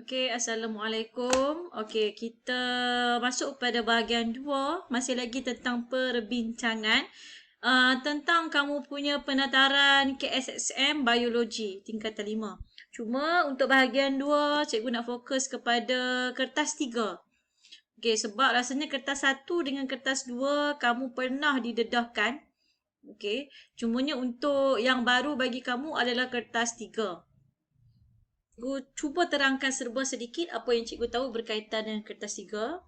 Okey, Assalamualaikum. Okey, kita masuk pada bahagian 2. Masih lagi tentang perbincangan tentang kamu punya penataran KSSM Biologi tingkatan 5. Cuma untuk bahagian 2, cikgu nak fokus kepada kertas 3. Okey, sebab rasanya kertas 1 dengan kertas 2 kamu pernah didedahkan. Okey, cumanya untuk yang baru bagi kamu adalah kertas 3. Cikgu cuba terangkan serba sedikit apa yang cikgu tahu berkaitan dengan kertas 3.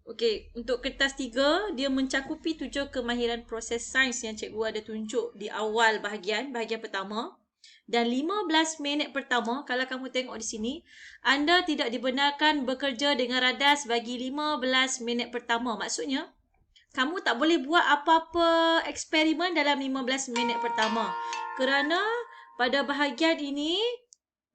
Okey, untuk kertas 3, dia mencakupi 7 kemahiran proses sains yang cikgu ada tunjuk di awal bahagian pertama. Dan 15 minit pertama, kalau kamu tengok di sini, anda tidak dibenarkan bekerja dengan radas bagi 15 minit pertama. Maksudnya, kamu tak boleh buat apa-apa eksperimen dalam 15 minit pertama. Kerana pada bahagian ini,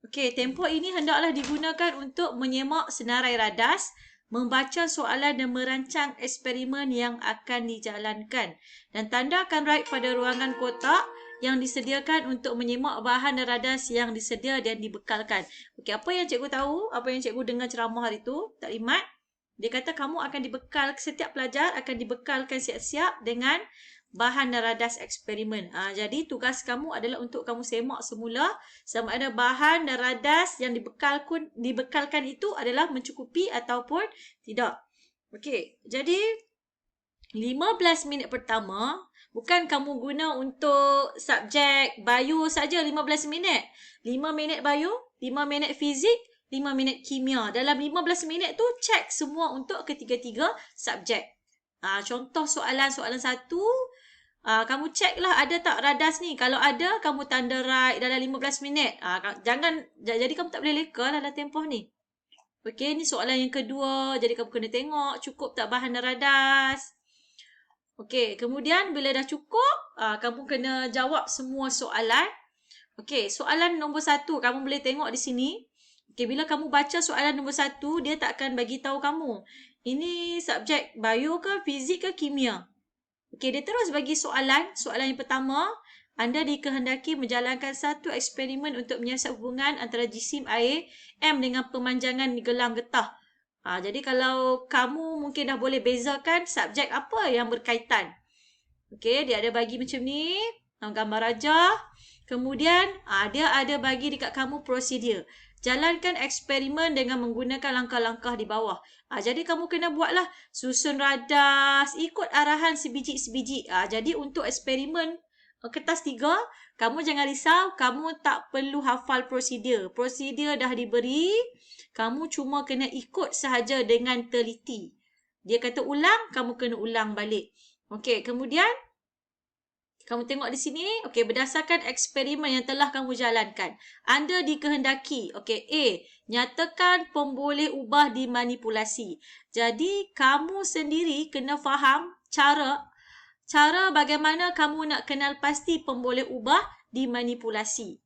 okey, tempoh ini hendaklah digunakan untuk menyemak senarai radas, membaca soalan dan merancang eksperimen yang akan dijalankan. Dan tandakan right pada ruangan kotak yang disediakan untuk menyemak bahan dan radas yang disedia dan dibekalkan. Okey, apa yang cikgu tahu, apa yang cikgu dengar ceramah hari tu, taklimat, dia kata kamu akan dibekal, setiap pelajar akan dibekalkan siap-siap dengan bahan dan radas eksperimen. Jadi tugas kamu adalah untuk kamu semak semula sama ada bahan dan radas yang dibekalkan itu adalah mencukupi ataupun tidak. Okey, jadi 15 minit pertama bukan kamu guna untuk subjek bio saja 15 minit. 5 minit bio, 5 minit fizik, 5 minit kimia. Dalam 15 minit tu cek semua untuk ketiga-tiga subjek. Contoh soalan 1, kamu cek lah ada tak radas ni. Kalau ada, kamu tanda right dalam 15 minit. Jadi kamu tak boleh leka lah dalam tempoh ni. Okey, ni soalan yang kedua. Jadi kamu kena tengok cukup tak bahan dan radas. Okey, kemudian bila dah cukup, kamu kena jawab semua soalan. Okey, soalan nombor 1, kamu boleh tengok di sini. Okey, bila kamu baca soalan nombor 1, dia tak akan bagi tahu kamu. Ini subjek bio ke, fizik ke, kimia. Okey, dia terus bagi soalan. Soalan yang pertama, anda dikehendaki menjalankan satu eksperimen untuk menyiasat hubungan antara jisim air M dengan pemanjangan gelang getah. Jadi kalau kamu mungkin dah boleh bezakan subjek apa yang berkaitan. Okey, dia ada bagi macam ni, gambar rajah. Kemudian, dia ada bagi dekat kamu prosedur. Jalankan eksperimen dengan menggunakan langkah-langkah di bawah. Jadi kamu kena buatlah susun radas, ikut arahan sebiji-sebiji. Jadi untuk eksperimen kertas 3, kamu jangan risau, kamu tak perlu hafal prosedur. Prosedur dah diberi, kamu cuma kena ikut sahaja dengan teliti. Dia kata ulang, kamu kena ulang balik. Okey, kemudian kamu tengok di sini, okey, berdasarkan eksperimen yang telah kamu jalankan, anda dikehendaki, okey, A, nyatakan pemboleh ubah dimanipulasi. Jadi, kamu sendiri kena faham cara bagaimana kamu nak kenal pasti pemboleh ubah dimanipulasi.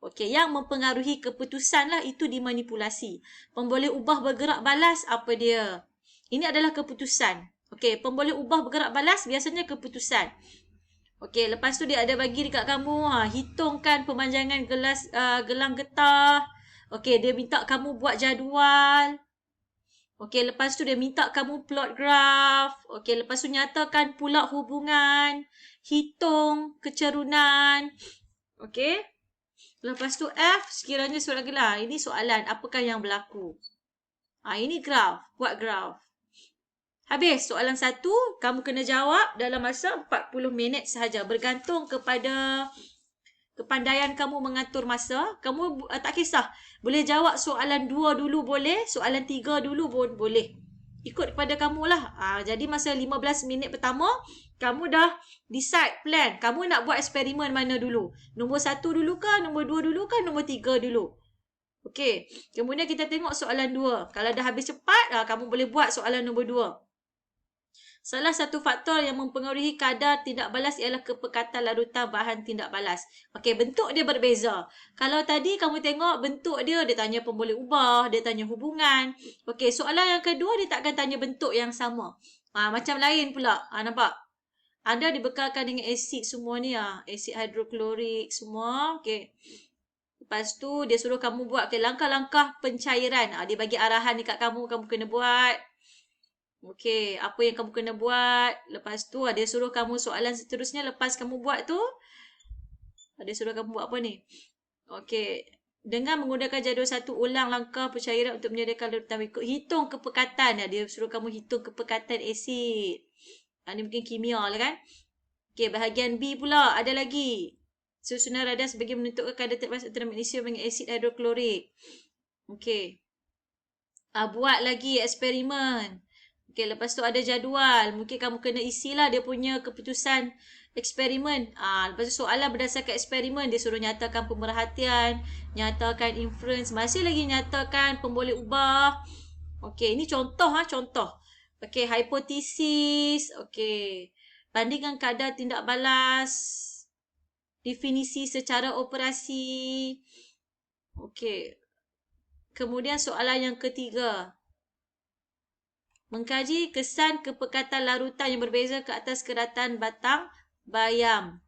Okey, yang mempengaruhi keputusan lah itu dimanipulasi. Pemboleh ubah bergerak balas, apa dia? Ini adalah keputusan. Okey, pemboleh ubah bergerak balas biasanya keputusan. Okey, lepas tu dia ada bagi dekat kamu, hitungkan pemanjangan gelang getah. Okey, dia minta kamu buat jadual. Okey, lepas tu dia minta kamu plot graf. Okey, lepas tu nyatakan pula hubungan, hitung kecerunan. Okey. Lepas tu F, sekiranya soalan gelar. Ini soalan, apakah yang berlaku? Ini graf, buat graf. Habis soalan 1, kamu kena jawab dalam masa 40 minit sahaja. Bergantung kepada kepandaian kamu mengatur masa. Kamu tak kisah. Boleh jawab soalan 2 dulu boleh, soalan 3 dulu pun boleh. Ikut kepada kamu lah. Jadi masa 15 minit pertama, kamu dah decide, plan. Kamu nak buat eksperimen mana dulu? Nombor 1 dulu ke? Nombor 2 dulu ke? Nombor 3 dulu? Okey. Kemudian kita tengok soalan 2. Kalau dah habis cepat, kamu boleh buat soalan nombor 2. Salah satu faktor yang mempengaruhi kadar tindak balas ialah kepekatan larutan bahan tindak balas. Okey, bentuk dia berbeza. Kalau tadi kamu tengok bentuk dia tanya pemboleh ubah, dia tanya hubungan. Okey, soalan yang kedua dia tak akan tanya bentuk yang sama. Macam lain pula. Nampak? Anda dibekalkan dengan asid semua ni. Asid hidroklorik semua. Okey. Lepas tu dia suruh kamu buat langkah-langkah pencairan. Dia bagi arahan dekat kamu kena buat. Okey, apa yang kamu kena buat. Lepas tu dia suruh kamu soalan seterusnya lepas kamu buat tu. Dia suruh kamu buat apa ni? Okey, dengan menggunakan jadual satu, ulang langkah pencairan untuk menyediakan larutan berikut. Hitung kepekatan. Dia suruh kamu hitung kepekatan asid. Ni mungkin kimia lah kan. Okey, bahagian B pula ada lagi. Susunan radar sebagai menentukan kadar terbatas antara magnesium dengan asid hidroklorik. Okey. Buat lagi eksperimen. Okey, lepas tu ada jadual. Mungkin kamu kena isilah dia punya keputusan eksperimen. Lepas tu soalan berdasarkan eksperimen. Dia suruh nyatakan pemerhatian, nyatakan inference, masih lagi nyatakan pemboleh ubah. Okey, ini contoh contoh. Okey, hipotesis. Okey. Bandingkan kadar tindak balas. Definisi secara operasi. Okey. Kemudian soalan yang ketiga. Mengkaji kesan kepekatan larutan yang berbeza ke atas keratan batang bayam.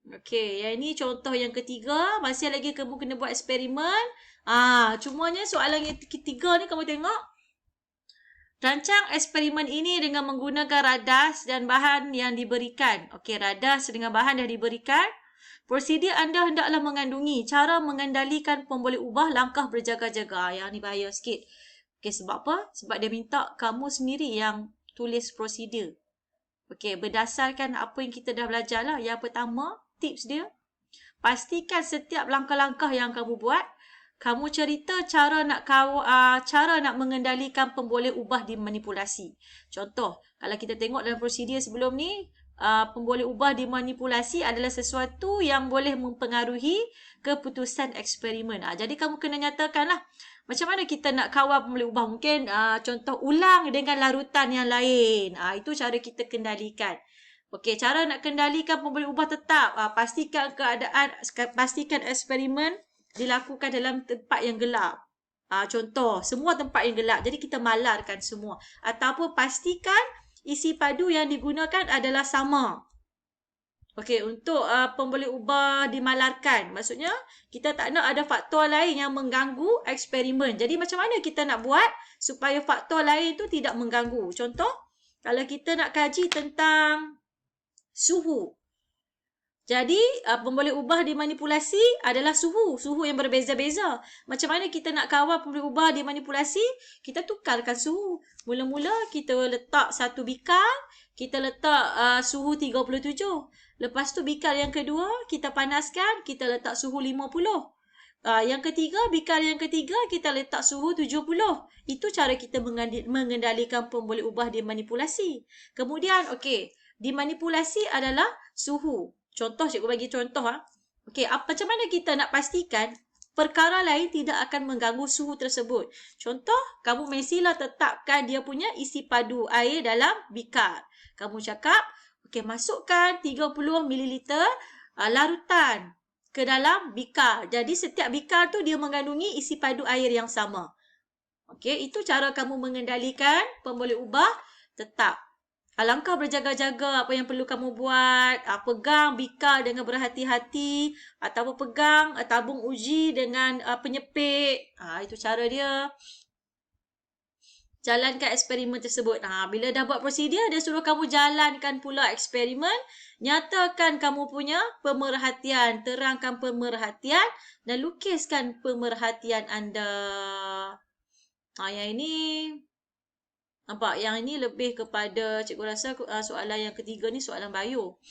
Okey, yang ini contoh yang ketiga. Masih lagi kamu kena buat eksperimen. Cumanya soalan yang ketiga ni kamu tengok. Rancang eksperimen ini dengan menggunakan radas dan bahan yang diberikan. Okey, radas dengan bahan yang diberikan. Prosedur anda hendaklah mengandungi cara mengendalikan pemboleh ubah langkah berjaga-jaga. Yang ni bahaya sikit. Okey, sebab apa? Sebab dia minta kamu sendiri yang tulis prosedur. Okey, berdasarkan apa yang kita dah belajar lah. Yang pertama, tips dia. Pastikan setiap langkah-langkah yang kamu buat, kamu cerita cara nak mengendalikan pemboleh ubah dimanipulasi. Contoh, kalau kita tengok dalam prosedur sebelum ni, pemboleh ubah dimanipulasi adalah sesuatu yang boleh mempengaruhi keputusan eksperimen. Jadi kamu kena nyatakanlah macam mana kita nak kawal pemboleh ubah. Mungkin contoh ulang dengan larutan yang lain. Itu cara kita kendalikan. Okey, cara nak kendalikan pemboleh ubah tetap. Pastikan eksperimen dilakukan dalam tempat yang gelap. Contoh, semua tempat yang gelap. Jadi kita malarkan semua. Ataupun pastikan isi padu yang digunakan adalah sama. Okey, untuk pemboleh ubah dimalarkan. Maksudnya, kita tak nak ada faktor lain yang mengganggu eksperimen. Jadi, macam mana kita nak buat supaya faktor lain tu tidak mengganggu? Contoh, kalau kita nak kaji tentang suhu. Jadi, pemboleh ubah dimanipulasi adalah suhu yang berbeza-beza. Macam mana kita nak kawal pemboleh ubah dimanipulasi? Kita tukarkan suhu. Mula-mula kita letak satu bikar, kita letak suhu 37. Lepas tu bikar yang kedua, kita panaskan, kita letak suhu 50. Yang ketiga, bikar yang ketiga, kita letak suhu 70. Itu cara kita mengendalikan pemboleh ubah dimanipulasi. Kemudian, okey, dimanipulasi adalah suhu. Contoh, cikgu bagi contoh. Okey, macam mana kita nak pastikan perkara lain tidak akan mengganggu suhu tersebut? Contoh, kamu mestilah tetapkan dia punya isi padu air dalam bikar. Kamu cakap, okey, masukkan 30 ml larutan ke dalam bikar. Jadi, setiap bikar tu dia mengandungi isi padu air yang sama. Okey, itu cara kamu mengendalikan pemboleh ubah tetap. Langkah berjaga-jaga, apa yang perlu kamu buat, pegang bikar dengan berhati-hati, ataupun pegang tabung uji dengan penyepit. Itu cara dia. Jalankan eksperimen tersebut. Bila dah buat prosedur, dia suruh kamu jalankan pula eksperimen. Nyatakan kamu punya pemerhatian. Terangkan pemerhatian dan lukiskan pemerhatian anda. Yang ini... Nampak? Yang ini lebih kepada, cikgu rasa soalan yang ketiga ni soalan bio.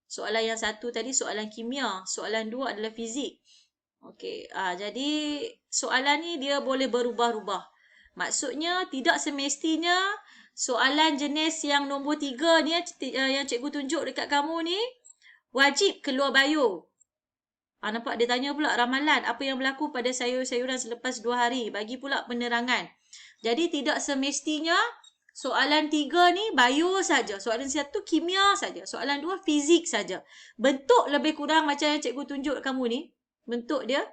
Soalan yang satu tadi soalan kimia. Soalan dua adalah fizik. Okey, jadi soalan ni dia boleh berubah-ubah. Maksudnya tidak semestinya soalan jenis yang nombor 3 ni yang cikgu tunjuk dekat kamu ni wajib keluar bio. Nampak dia tanya pula ramalan apa yang berlaku pada sayur-sayuran selepas 2 hari. Bagi pula penerangan. Jadi tidak semestinya soalan 3 ni bio saja. Soalan 1 kimia saja. Soalan 2 fizik saja. Bentuk lebih kurang macam yang cikgu tunjuk kamu ni. Bentuk dia.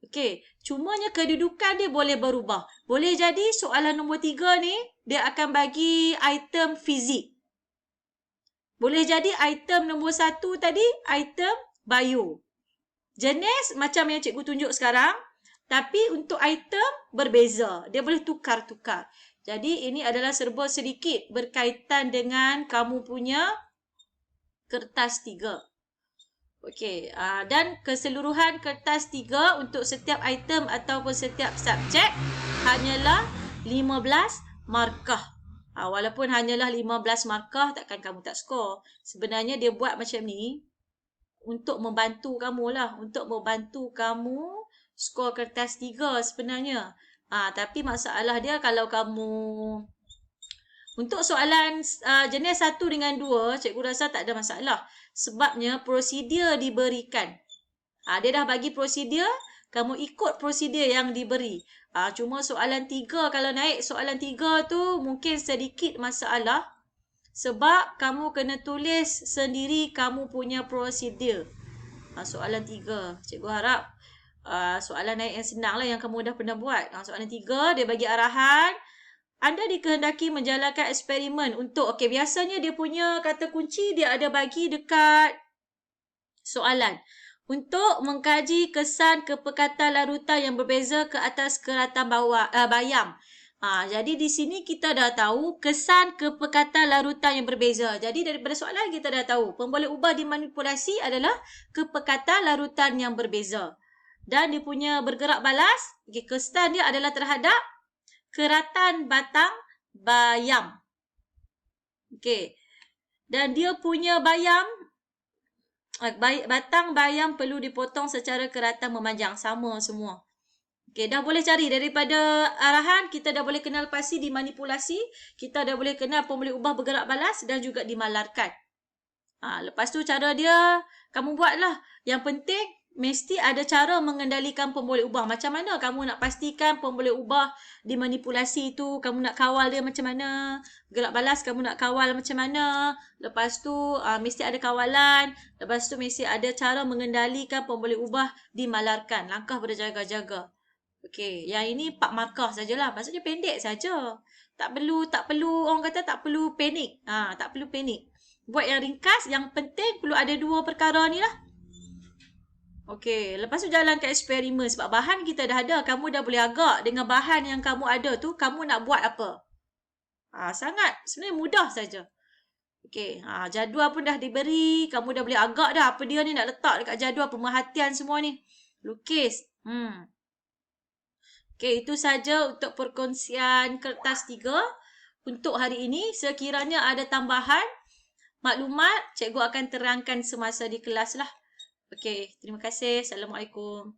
Okey. Cumanya kedudukan dia boleh berubah. Boleh jadi soalan nombor 3 ni dia akan bagi item fizik. Boleh jadi item nombor 1 tadi item bio. Jenis macam yang cikgu tunjuk sekarang, tapi untuk item berbeza. Dia boleh tukar-tukar. Jadi ini adalah serba sedikit berkaitan dengan kamu punya kertas 3. Okey, dan keseluruhan kertas 3 untuk setiap item ataupun setiap subjek hanyalah 15 markah. Walaupun hanyalah 15 markah, takkan kamu tak skor. Sebenarnya dia buat macam ni untuk membantu kamu lah. Untuk membantu kamu skor kertas 3 sebenarnya. Tapi masalah dia kalau kamu... Untuk soalan jenis 1 dengan 2, cikgu rasa tak ada masalah. Sebabnya prosedur diberikan. Dia dah bagi prosedur, kamu ikut prosedur yang diberi. Cuma soalan 3, kalau naik soalan 3 tu mungkin sedikit masalah. Sebab kamu kena tulis sendiri kamu punya prosedur. Soalan 3. Cikgu harap soalan naik yang senang lah yang kamu dah pernah buat. Soalan 3, dia bagi arahan. Anda dikehendaki menjalankan eksperimen untuk, biasanya dia punya kata kunci dia ada bagi dekat soalan. Untuk mengkaji kesan kepekatan larutan yang berbeza ke atas keratan bayam. Jadi di sini kita dah tahu kesan kepekatan larutan yang berbeza. Jadi daripada soalan kita dah tahu pemboleh ubah dimanipulasi adalah kepekatan larutan yang berbeza. Dan dia punya bergerak balas, kesan dia adalah terhadap keratan batang bayam. Dan dia punya batang bayam perlu dipotong secara keratan memanjang. Sama semua. Dah boleh cari daripada arahan, kita dah boleh kenal pasti dimanipulasi, kita dah boleh kenal pemboleh ubah bergerak balas dan juga dimalarkan. Lepas tu cara dia, kamu buatlah. Yang penting, mesti ada cara mengendalikan pemboleh ubah. Macam mana kamu nak pastikan pemboleh ubah dimanipulasi tu, kamu nak kawal dia macam mana, gerak balas kamu nak kawal macam mana. Lepas tu mesti ada kawalan. Lepas tu mesti ada cara mengendalikan pemboleh ubah dimalarkan. Langkah berjaga-jaga. Yang ini 4 markah sajalah. Maksudnya pendek saja. Tak perlu orang kata tak perlu panik. Tak perlu panik. Buat yang ringkas, yang penting perlu ada 2 perkara ni lah. Lepas tu jalankan eksperimen. Sebab bahan kita dah ada. Kamu dah boleh agak dengan bahan yang kamu ada tu, kamu nak buat apa. Sangat. Sebenarnya mudah saja. Jadual pun dah diberi. Kamu dah boleh agak dah. Apa dia ni nak letak dekat jadual. Pemerhatian semua ni. Lukis. Itu saja untuk perkongsian kertas 3. Untuk hari ini, sekiranya ada tambahan maklumat, cikgu akan terangkan semasa di kelas lah. Terima kasih. Assalamualaikum.